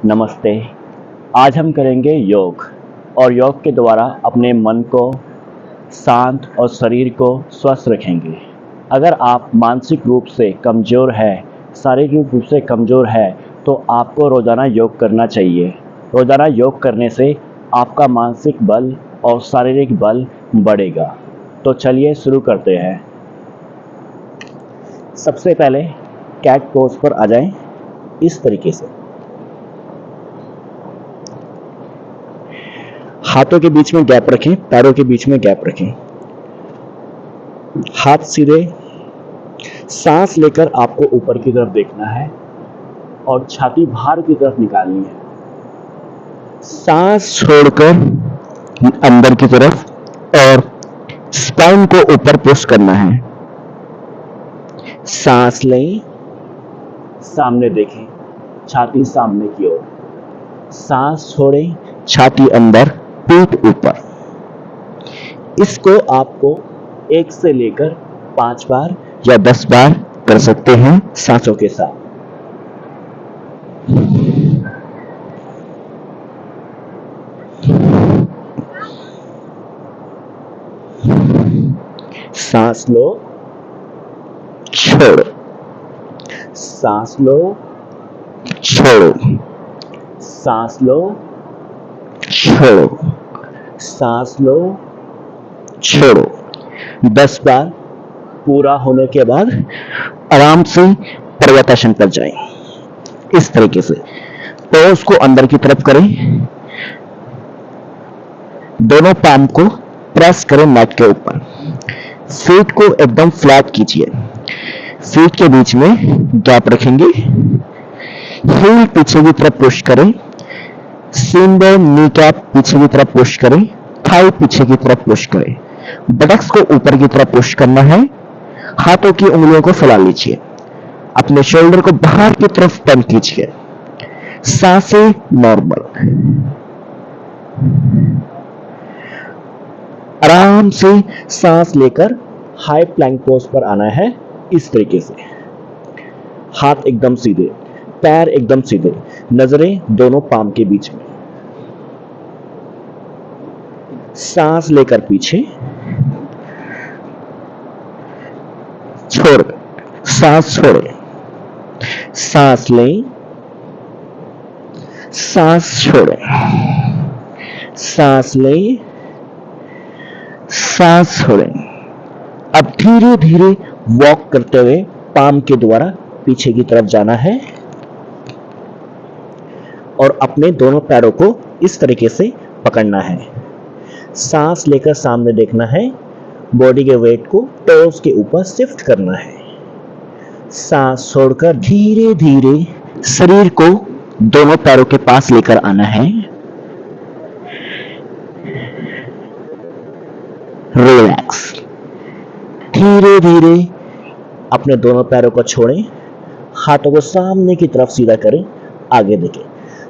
नमस्ते। आज हम करेंगे योग और योग के द्वारा अपने मन को शांत और शरीर को स्वस्थ रखेंगे। अगर आप मानसिक रूप से कमज़ोर है, शारीरिक रूप से कमज़ोर है तो आपको रोज़ाना योग करना चाहिए। रोज़ाना योग करने से आपका मानसिक बल और शारीरिक बल बढ़ेगा। तो चलिए शुरू करते हैं। सबसे पहले कैट पोज पर आ जाएं, इस तरीके से। हाथों के बीच में गैप रखें, पैरों के बीच में गैप रखें, हाथ सीधे। सांस लेकर आपको ऊपर की तरफ देखना है और छाती बाहर की तरफ निकालनी है। सांस छोड़कर अंदर की तरफ और स्पाइन को ऊपर पुश करना है। सांस लें, सामने देखें, छाती सामने की ओर। सांस छोड़ें, छाती अंदर, पीठ ऊपर। इसको आपको 1 से लेकर 5 बार या 10 बार कर सकते हैं सांसों के साथ। सांस लो, छोड़ो, सांस लो, छोड़ो, सांस लो, छोड़ो, सांस लो, छोड़ो। 10 बार पूरा होने के बाद आराम से पर्वतासन पर जाएं, इस तरीके से। टोस को अंदर की तरफ करें, दोनों पाम को प्रेस करें मैट के ऊपर। फीट को एकदम फ्लैट कीजिए, फीट के बीच में गैप रखेंगे। हील पीछे की तरफ पुश करें, सीन बोन नी कैप पीछे की तरफ पुश करें, थाई पीछे की तरफ पुश करें। बटक्स को ऊपर की तरफ पुश करना है। हाथों की उंगलियों को फैला लीजिए, अपने शोल्डर को बाहर की तरफ टर्न कीजिए। सांसें नॉर्मल। आराम से सांस लेकर हाई प्लैंक पोज पर आना है, इस तरीके से। हाथ एकदम सीधे, पैर एकदम सीधे, नजरें दोनों पाम के बीच में। सांस लेकर पीछे, छोड़, सांस छोड़े, सांस लें, सांस छोड़े, सांस लें, सांस छोड़ें। अब धीरे धीरे वॉक करते हुए पाम के द्वारा पीछे की तरफ जाना है और अपने दोनों पैरों को इस तरीके से पकड़ना है। सांस लेकर सामने देखना है, बॉडी के वेट को टोस के ऊपर शिफ्ट करना है। सांस छोड़कर धीरे धीरे शरीर को दोनों पैरों के पास लेकर आना है। रिलैक्स। धीरे धीरे अपने दोनों पैरों को छोड़ें, हाथों को सामने की तरफ सीधा करें, आगे देखें।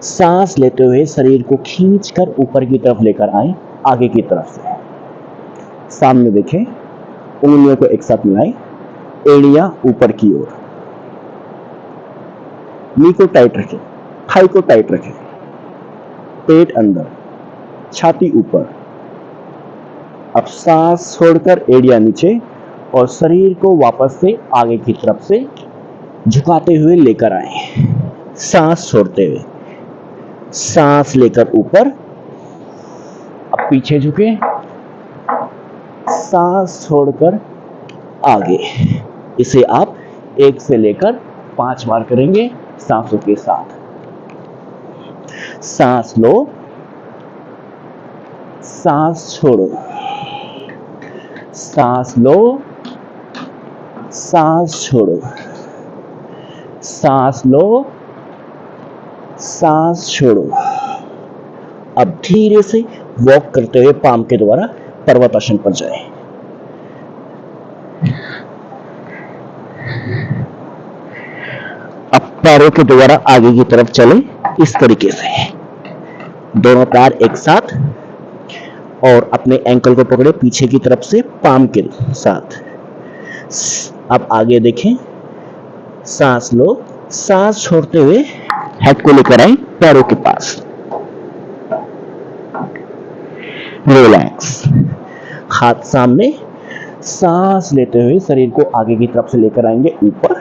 सांस लेते हुए शरीर को खींचकर ऊपर की तरफ लेकर आए, आगे की तरफ से। सामने देखें, उंगलियों को एक साथ मिलाएं, एड़ियां ऊपर की ओर। नी को टाइट रखें, थाई को टाइट रखें, पेट अंदर, छाती ऊपर। अब सांस छोड़कर एड़ियां नीचे और शरीर को वापस से आगे की तरफ से झुकाते हुए लेकर आए। सांस छोड़ते हुए, सांस लेकर ऊपर, अब पीछे झुके, सांस छोड़कर आगे। इसे आप 1 से लेकर 5 बार करेंगे सांसों के साथ। सांस लो, सांस छोड़ो, सांस लो, सांस छोड़ो, सांस लो, सांस छोड़ो। अब धीरे से वॉक करते हुए पाम के द्वारा पर्वतासन पर जाएं। अब पैरों के द्वारा आगे की तरफ चलें, इस तरीके से। दोनों पैर एक साथ और अपने एंकल को पकड़े पीछे की तरफ से पाम के साथ। अब आगे देखें, सांस लो, सांस छोड़ते हुए हेड को लेकर आए पैरों के पास, रिलैक्स, हाथ सामने, सांस लेते हुए शरीर को आगे की तरफ से लेकर आएंगे ऊपर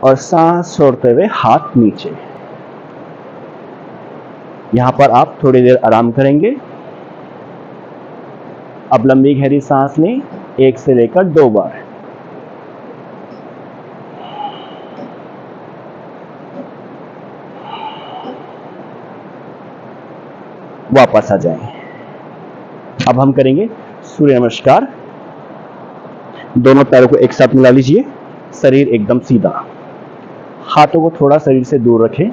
और सांस छोड़ते हुए हाथ नीचे। यहां पर आप थोड़ी देर आराम करेंगे। अब लंबी गहरी सांस लें, 1 से लेकर 2 बार। वापस आ जाएं। अब हम करेंगे सूर्य नमस्कार। दोनों पैरों को एक साथ मिला लीजिए, शरीर एकदम सीधा, हाथों को थोड़ा शरीर से दूर रखें,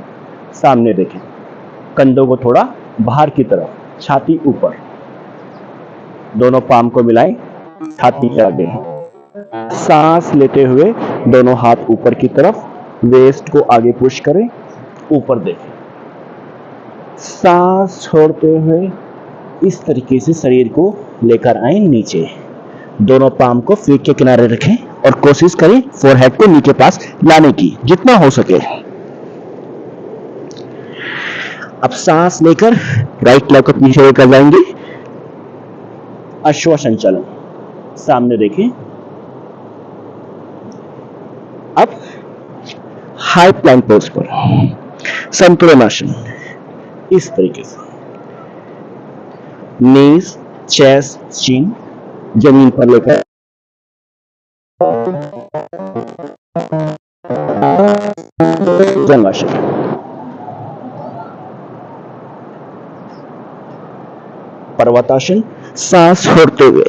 सामने देखें, कंधों को थोड़ा बाहर की तरफ, छाती ऊपर, दोनों पाम को मिलाएं छाती के आगे। सांस लेते हुए दोनों हाथ ऊपर की तरफ, वेस्ट को आगे पुश करें, ऊपर देखें। सांस छोड़ते हुए इस तरीके से शरीर को लेकर आए नीचे। दोनों पाम को फीट के किनारे रखें और कोशिश करें फोरहेड को नी के पास लाने की जितना हो सके। अब सांस लेकर राइट लेग को पीछे लेकर जाएंगे, अश्वसंचलन, सामने देखें। अब हाई प्लैंक पोज पर संतुलनासन, इस तरीके से नीज, चेस्ट, चिन जमीन पर लेकर भुजंगासन। पर्वतासन, सांस छोड़ते हुए।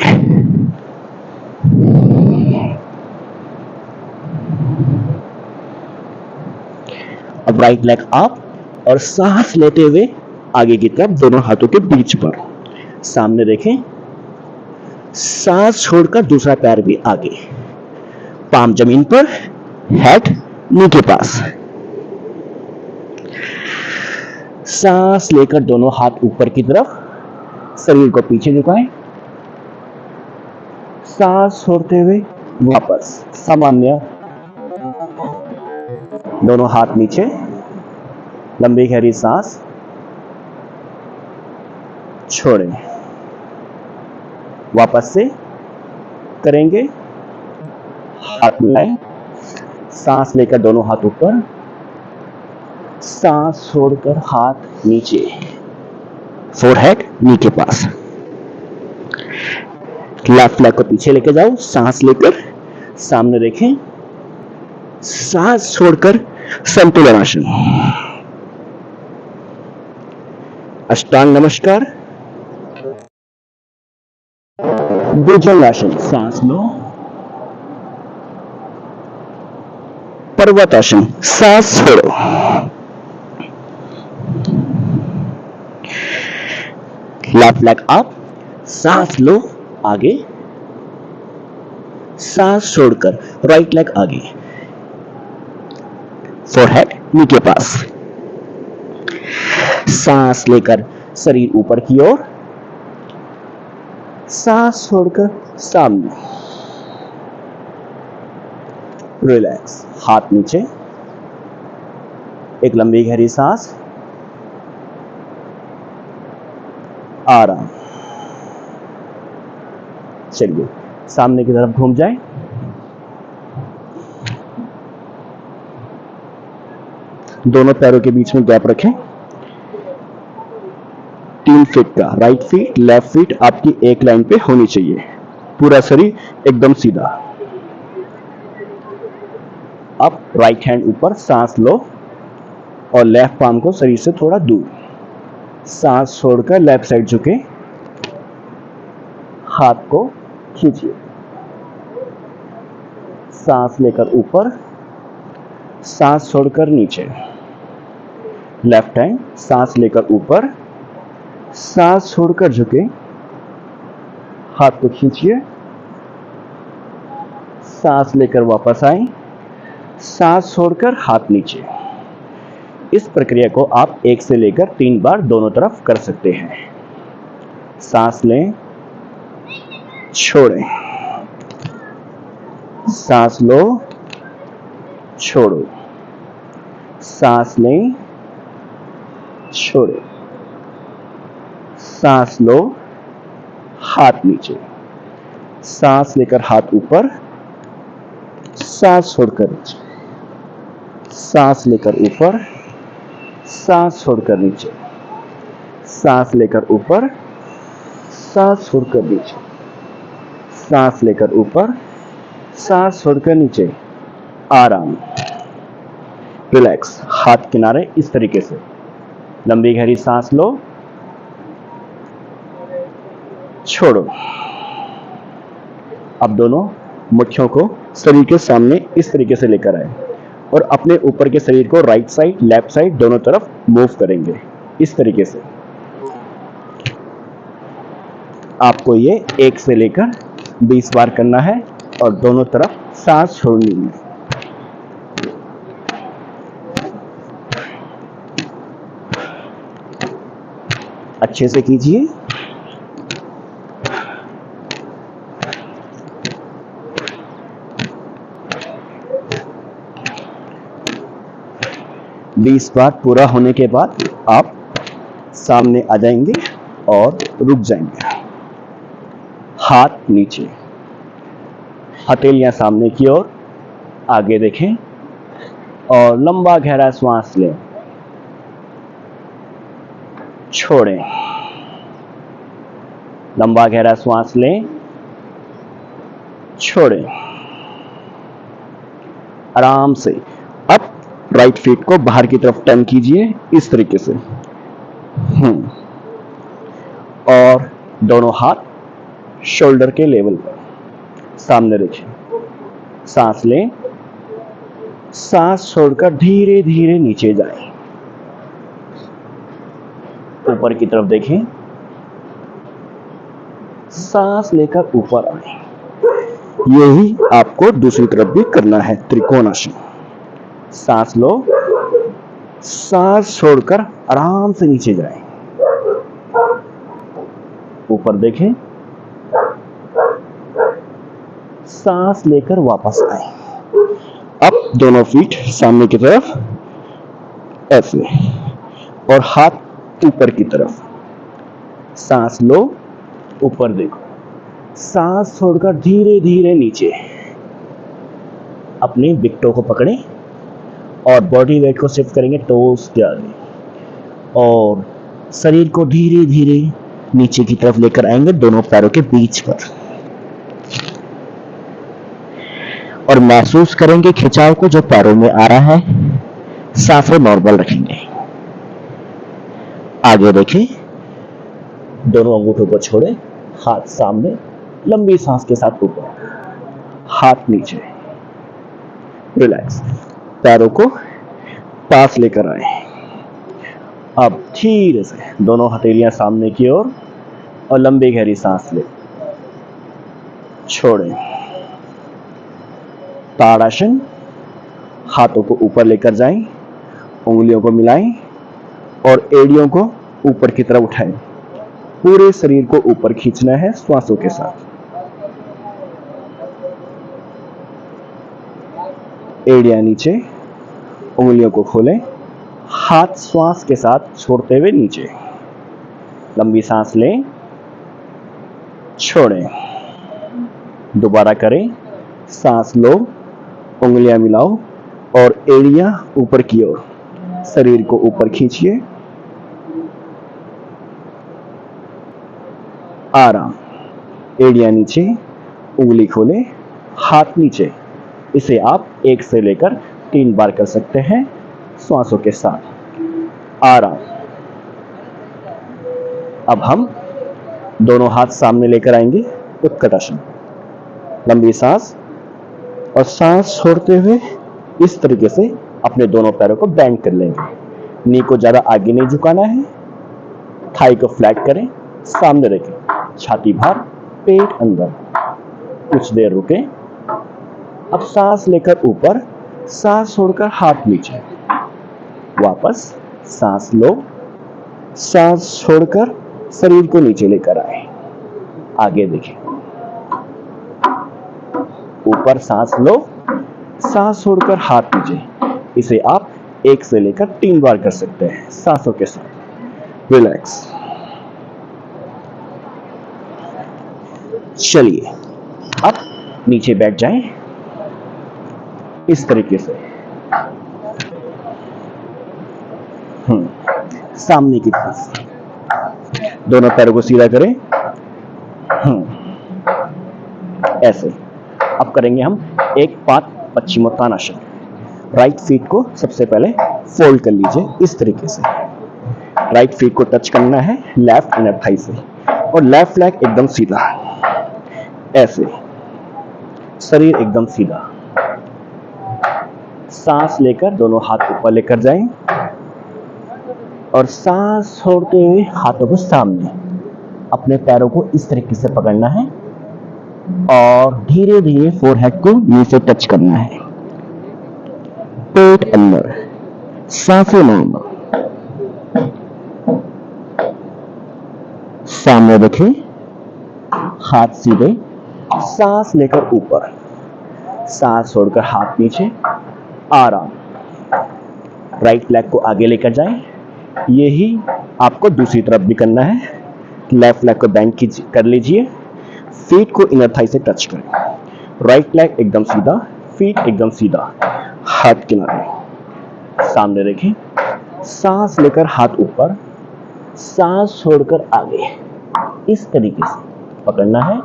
अब राइट लेग अप और सांस लेते हुए आगे की तरफ दोनों हाथों के बीच पर, सामने देखें। सांस छोड़कर दूसरा पैर भी आगे, पाम जमीन पर, हेड नी के पास। सांस लेकर दोनों हाथ ऊपर की तरफ, शरीर को पीछे झुकाएं। सांस छोड़ते हुए वापस सामान्य, दोनों हाथ नीचे, लंबी गहरी सांस छोड़ें। वापस से करेंगे, हाथ मिलाएं, सांस लेकर दोनों हाथ ऊपर, सांस छोड़कर हाथ नीचे, फोरहेड नी के पास। लेफ्ट लेग को पीछे लेके जाओ, सांस लेकर सामने देखें, सांस छोड़कर संतुलनासन। अष्टांग नमस्कार, भुजंगासन, सांस लो। पर्वतासन, सांस छोड़ो। लेफ्ट लेग अप, सांस लो आगे, सांस छोड़कर राइट लेग आगे, फोरहेड नी के पास। सांस लेकर शरीर ऊपर की ओर, सांस छोड़कर सामने, रिलैक्स, हाथ नीचे, एक लंबी गहरी सांस, आराम। चलिए सामने की तरफ घूम जाए। दोनों पैरों के बीच में गैप रखें, 3 फीट का। राइट फीट लेफ्ट फीट आपकी एक लाइन पे होनी चाहिए, पूरा शरीर एकदम सीधा। अब राइट हैंड ऊपर, सांस लो और लेफ्ट पाम को शरीर से थोड़ा दूर, सांस छोड़कर लेफ्ट साइड झुके, हाथ को खींचिए, सांस लेकर ऊपर, सांस छोड़कर नीचे। लेफ्ट हैंड, सांस लेकर ऊपर, सांस छोड़कर झुके, हाथ को खींचिए, सांस लेकर वापस आए, सांस छोड़कर हाथ नीचे। इस प्रक्रिया को आप 1 से लेकर 3 बार दोनों तरफ कर सकते हैं। सांस लें, छोड़ें, सांस लो, छोड़ो, सांस लें, छोड़े, सांस लो, हाथ नीचे, सांस लेकर हाथ ऊपर, सांस छोड़कर नीचे, सांस लेकर ऊपर, सांस छोड़कर नीचे, सांस लेकर ऊपर, सांस छोड़कर नीचे, सांस लेकर ऊपर, सांस छोड़कर नीचे। आराम, रिलैक्स। हाथ किनारे इस तरीके से, लंबी गहरी सांस लो, छोड़ो। अब दोनों मुट्ठियों को शरीर के सामने इस तरीके से लेकर आए और अपने ऊपर के शरीर को राइट साइड लेफ्ट साइड दोनों तरफ मूव करेंगे इस तरीके से। आपको ये 1 से लेकर 20 बार करना है और दोनों तरफ सांस छोड़नी है। अच्छे से कीजिए। बीस बार पूरा होने के बाद आप सामने आ जाएंगे और रुक जाएंगे। हाथ नीचे, हथेलियां सामने की ओर, आगे देखें और लंबा गहरा श्वास लें, छोड़ें, लंबा गहरा श्वास लें, छोड़ें। आराम से अब राइट फीट को बाहर की तरफ टर्न कीजिए इस तरीके से। और दोनों हाथ शोल्डर के लेवल पर सामने रखें। सांस लें, सांस छोड़कर धीरे धीरे नीचे जाएं। ऊपर की तरफ देखें, सांस लेकर ऊपर आए। यही आपको दूसरी तरफ भी करना है, त्रिकोणासन। सांस लो, सांस छोड़कर आराम से नीचे जाएं। ऊपर देखें, सांस लेकर वापस आए। अब दोनों फीट सामने की तरफ ऐसे और हाथ ऊपर की तरफ। सांस लो, ऊपर देखो, सांस छोड़कर धीरे धीरे नीचे। अपनी बिग टो को पकड़ें और बॉडी वेट को शिफ्ट करेंगे टोस के आगे और शरीर को धीरे धीरे नीचे की तरफ लेकर आएंगे दोनों पैरों के बीच पर और महसूस करेंगे खिंचाव को जो पैरों में आ रहा है। सांसें नॉर्मल रखेंगे। आगे देखें, दोनों अंगूठों को छोड़ें, हाथ सामने, लंबी सांस के साथ ऊपर, हाथ नीचे, रिलैक्स। पैरों को पास लेकर आए। अब धीरे से दोनों हथेलियां सामने की ओर और लंबी गहरी सांस ले, छोड़ें। ताड़ासन, हाथों को ऊपर लेकर जाएं, उंगलियों को मिलाएं और एड़ियों को ऊपर की तरफ उठाएं। पूरे शरीर को ऊपर खींचना है श्वासों के साथ। एड़ियां नीचे, उंगलियों को खोलें, हाथ श्वास के साथ छोड़ते हुए नीचे। लंबी सांस लें, छोड़ें। दोबारा करें। सांस लो, उंगलियां मिलाओ और एड़ियां ऊपर की ओर, शरीर को ऊपर खींचिए। आराम। एड़ियां नीचे, उंगली खोलें, हाथ नीचे। इसे आप 1 से लेकर 3 बार कर सकते हैं श्वासों के साथ। आराम। अब हम दोनों हाथ सामने लेकर आएंगे, उत्कटासन। लंबी सांस और सांस छोड़ते हुए इस तरीके से अपने दोनों पैरों को बेंड कर लेंगे। नी को ज्यादा आगे नहीं झुकाना है। थाई को फ्लैट करें, सामने रखें, छाती बाहर, पेट अंदर। कुछ देर रुकें। अब सांस लेकर ऊपर, सांस छोड़कर हाथ नीचे, वापस सांस लो, सांस छोड़कर शरीर को नीचे लेकर आए। आगे देखें, ऊपर सांस लो, सांस छोड़कर हाथ नीचे। इसे आप 1 से लेकर 3 बार कर सकते हैं सांसों के साथ। रिलैक्स। चलिए अब नीचे बैठ जाएं इस तरीके से। सामने की तरफ दोनों पैरों को सीधा करें। ऐसे। अब करेंगे हम एक पाद पश्चिमोत्तानासन। राइट फीट को सबसे पहले फोल्ड कर लीजिए इस तरीके से। राइट फीट को टच करना है लेफ्ट इनर थाई से और लेफ्ट लेग एकदम सीधा, ऐसे। शरीर एकदम सीधा। सांस लेकर दोनों हाथ ऊपर लेकर जाएं और सांस छोड़ते हुए हाथों को सामने, अपने पैरों को इस तरीके से पकड़ना है और धीरे धीरे फोरहेड को नी से टच करना है। पेट अंदर, सांसें नॉर्मल। सामने रखें, हाथ सीधे, सांस लेकर ऊपर, सांस छोड़कर हाथ नीचे, आराम। राइट लेग को आगे लेकर जाएं। यही आपको दूसरी तरफ भी करना है। लेफ्ट लेग को बेंड कर लीजिए, फीट को इनर थाई से टच करें। राइट लेग एकदम सीधा, फीट एकदम सीधा, हाथ किनारे, सामने रखें। सांस लेकर हाथ ऊपर, सांस छोड़कर आगे, इस तरीके से पकड़ना है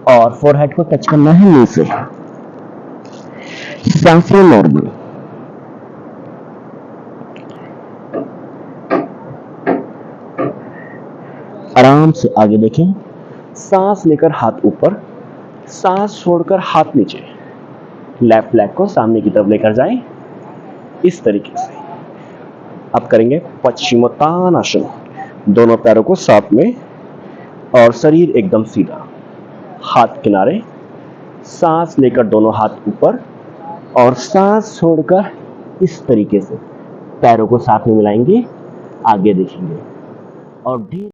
और फोरहेड को टच करना है नी से। सांसें नॉर्मल। आराम से आगे देखें। सांस लेकर हाथ ऊपर, सांस छोड़कर हाथ नीचे। लेफ्ट लेग को सामने की तरफ लेकर जाएं इस तरीके से। अब करेंगे पश्चिमोत्तानासन। दोनों पैरों को साथ में और शरीर एकदम सीधा, हाथ किनारे। सांस लेकर दोनों हाथ ऊपर और सांस छोड़कर इस तरीके से पैरों को साथ में मिलाएंगे, आगे देखेंगे और धीरे